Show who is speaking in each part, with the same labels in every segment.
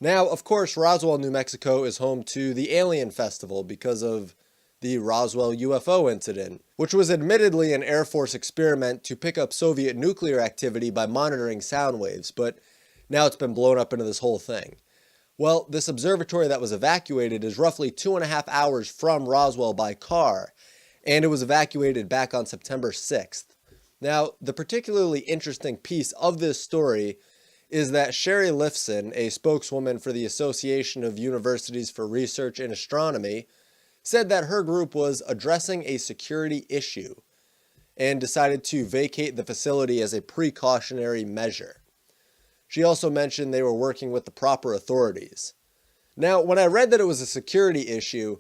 Speaker 1: Now, of course, Roswell, New Mexico is home to the Alien Festival because of the Roswell UFO incident, which was admittedly an Air Force experiment to pick up Soviet nuclear activity by monitoring sound waves, but now it's been blown up into this whole thing. Well, this observatory that was evacuated is roughly 2.5 hours from Roswell by car, and it was evacuated back on September 6th. Now, the particularly interesting piece of this story is that Sherry Lifson, a spokeswoman for the Association of Universities for Research in Astronomy, said that her group was addressing a security issue and decided to vacate the facility as a precautionary measure. She also mentioned they were working with the proper authorities. Now, when I read that it was a security issue,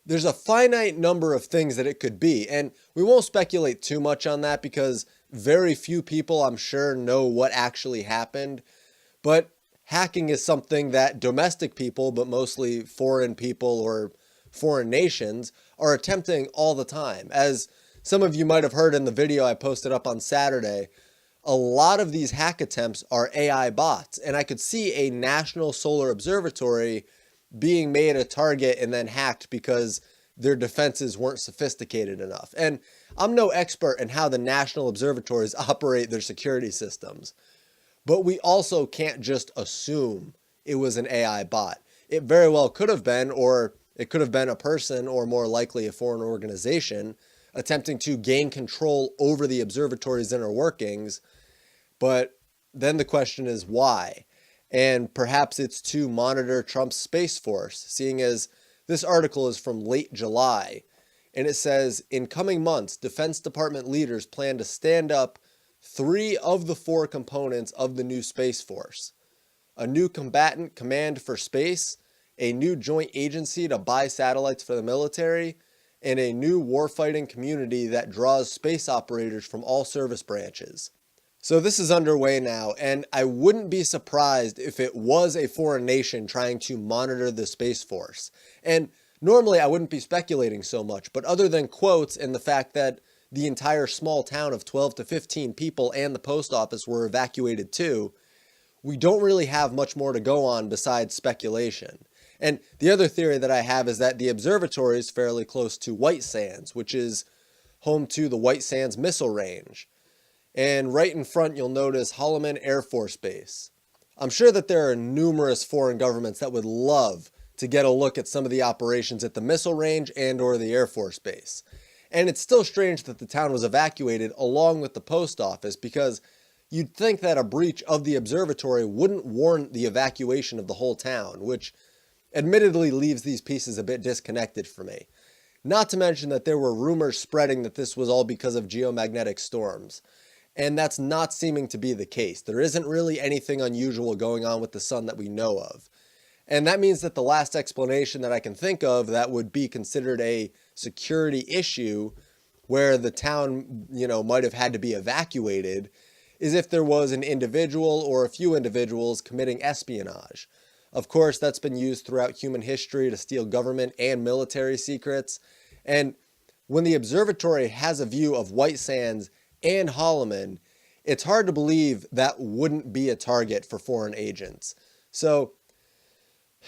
Speaker 1: there's a finite number of things that it could be, and we won't speculate too much on that because very few people, I'm sure, know what actually happened. But hacking is something that domestic people, but mostly foreign people or foreign nations, are attempting all the time. As some of you might have heard in the video I posted up on Saturday, a lot of these hack attempts are AI bots, and I could see a national solar observatory being made a target and then hacked because their defenses weren't sophisticated enough. And I'm no expert in how the national observatories operate their security systems, but we also can't just assume it was an AI bot. It very well could have been, or it could have been a person, or more likely a foreign organization attempting to gain control over the observatory's inner workings. But then the question is why? And perhaps it's to monitor Trump's Space Force, seeing as this article is from late July, and it says, in coming months, Defense Department leaders plan to stand up 3 of the 4 components of the new Space Force: a new combatant command for space, a new joint agency to buy satellites for the military, and a new warfighting community that draws space operators from all service branches. So this is underway now, and I wouldn't be surprised if it was a foreign nation trying to monitor the Space Force. And normally I wouldn't be speculating so much, but other than quotes and the fact that the entire small town of 12 to 15 people and the post office were evacuated too, we don't really have much more to go on besides speculation. And the other theory that I have is that the observatory is fairly close to White Sands, which is home to the White Sands Missile Range. And right in front, you'll notice Holloman Air Force Base. I'm sure that there are numerous foreign governments that would love to get a look at some of the operations at the missile range and or the Air Force Base. And it's still strange that the town was evacuated along with the post office, because you'd think that a breach of the observatory wouldn't warrant the evacuation of the whole town, which admittedly leaves these pieces a bit disconnected for me. Not to mention that there were rumors spreading that this was all because of geomagnetic storms. And that's not seeming to be the case. There isn't really anything unusual going on with the sun that we know of. And that means that the last explanation that I can think of that would be considered a security issue where the town, might have had to be evacuated is if there was an individual or a few individuals committing espionage. Of course, that's been used throughout human history to steal government and military secrets. And when the observatory has a view of White Sands and Holloman, it's hard to believe that wouldn't be a target for foreign agents. So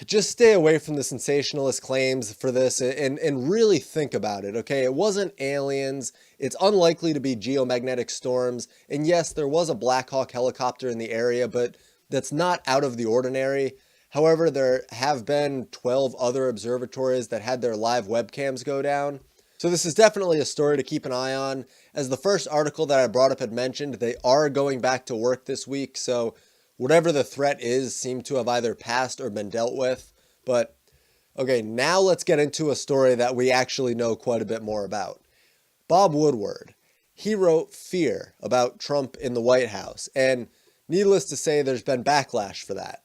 Speaker 1: just stay away from the sensationalist claims for this and really think about it, okay? It wasn't aliens. It's unlikely to be geomagnetic storms. And yes, there was a Black Hawk helicopter in the area, but that's not out of the ordinary. However, there have been 12 other observatories that had their live webcams go down. So this is definitely a story to keep an eye on. As the first article that I brought up had mentioned, they are going back to work this week, so whatever the threat is seemed to have either passed or been dealt with. But okay, now let's get into a story that we actually know quite a bit more about. Bob Woodward, he wrote Fear about Trump in the White House, and needless to say, there's been backlash for that.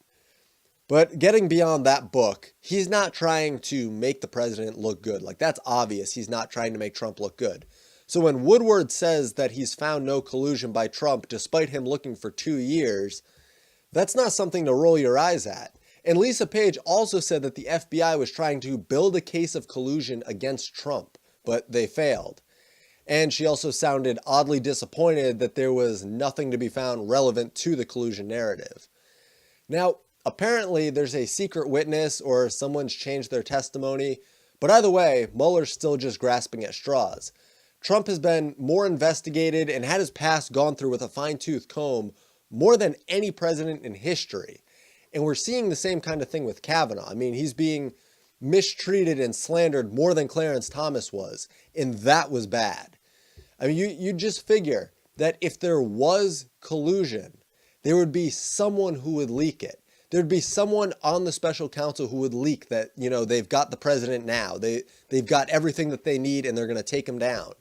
Speaker 1: But getting beyond that book, he's not trying to make the president look good. Like, that's obvious. He's not trying to make Trump look good. So when Woodward says that he's found no collusion by Trump despite him looking for 2 years, that's not something to roll your eyes at. And Lisa Page also said that the FBI was trying to build a case of collusion against Trump, but they failed. And she also sounded oddly disappointed that there was nothing to be found relevant to the collusion narrative. Now, apparently there's a secret witness or someone's changed their testimony. But either way, Mueller's still just grasping at straws. Trump has been more investigated and had his past gone through with a fine-tooth comb more than any president in history. And we're seeing the same kind of thing with Kavanaugh. I mean, he's being mistreated and slandered more than Clarence Thomas was, and that was bad. I mean, you just figure that if there was collusion, there would be someone who would leak it. There'd be someone on the special counsel who would leak that, they've got the president now. They've got everything that they need and they're going to take him down.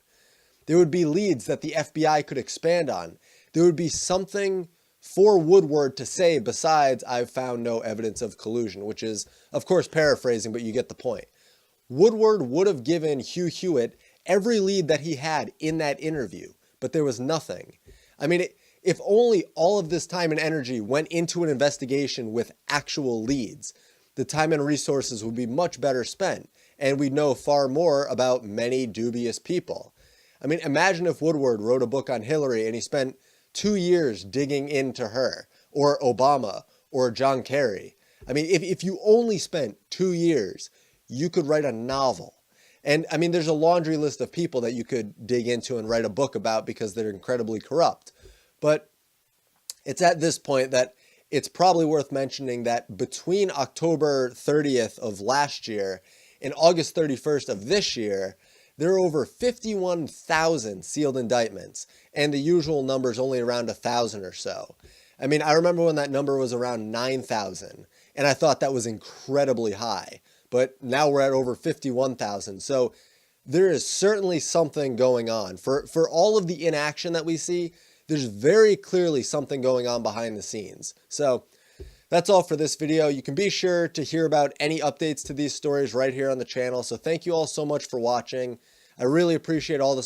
Speaker 1: There would be leads that the FBI could expand on. There would be something for Woodward to say besides, "I've found no evidence of collusion," which is, of course, paraphrasing, but you get the point. Woodward would have given Hugh Hewitt every lead that he had in that interview, but there was nothing. I mean, if only all of this time and energy went into an investigation with actual leads, the time and resources would be much better spent, and we'd know far more about many dubious people. I mean, imagine if Woodward wrote a book on Hillary and he spent 2 years digging into her, or Obama, or John Kerry. I mean, if you only spent 2 years, you could write a novel. And I mean, there's a laundry list of people that you could dig into and write a book about because they're incredibly corrupt. But it's at this point that it's probably worth mentioning that between October 30th of last year and August 31st of this year, there are over 51,000 sealed indictments, and the usual number is only around 1,000 or so. I mean, I remember when that number was around 9,000, and I thought that was incredibly high, but now we're at over 51,000. So there is certainly something going on. For all of the inaction that we see, there's very clearly something going on behind the scenes. So that's all for this video. You can be sure to hear about any updates to these stories right here on the channel. So thank you all so much for watching. I really appreciate all the